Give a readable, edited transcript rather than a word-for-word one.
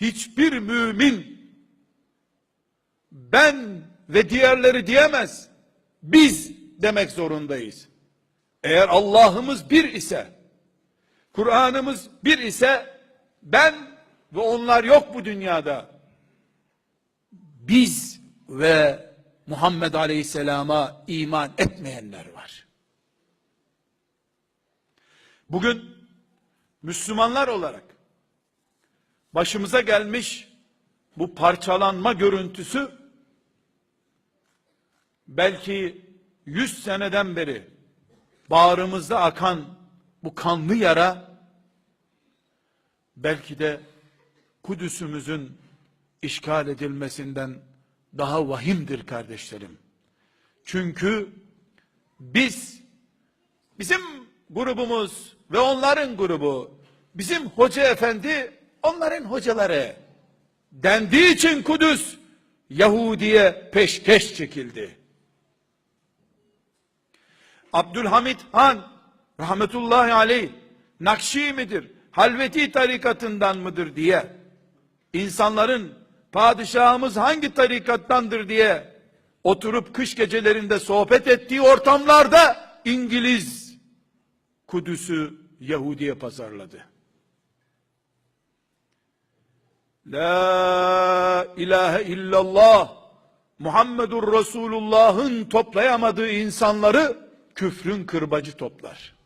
hiçbir mümin ben ve diğerleri diyemez. Biz demek zorundayız. Eğer Allah'ımız bir ise, Kur'an'ımız bir ise, ben ve onlar yok bu dünyada. Biz ve Muhammed Aleyhisselam'a iman etmeyenler var. Bugün Müslümanlar olarak başımıza gelmiş bu parçalanma görüntüsü belki 100 seneden beri bağrımızda akan bu kanlı yara belki de Kudüs'ümüzün işgal edilmesinden daha vahimdir kardeşlerim. Çünkü bizim grubumuz ve onların grubu, bizim hoca efendi, onların hocaları dendiği için Kudüs Yahudi'ye peşkeş çekildi. Abdülhamid Han rahmetullahi aleyh Nakşi midir, Halveti tarikatından mıdır diye insanların padişahımız hangi tarikattandır diye oturup kış gecelerinde sohbet ettiği ortamlarda İngiliz Kudüs'ü Yahudi'ye pazarladı. La ilahe illallah Muhammedur Resulullah'ın toplayamadığı insanları küfrün kırbacı toplar.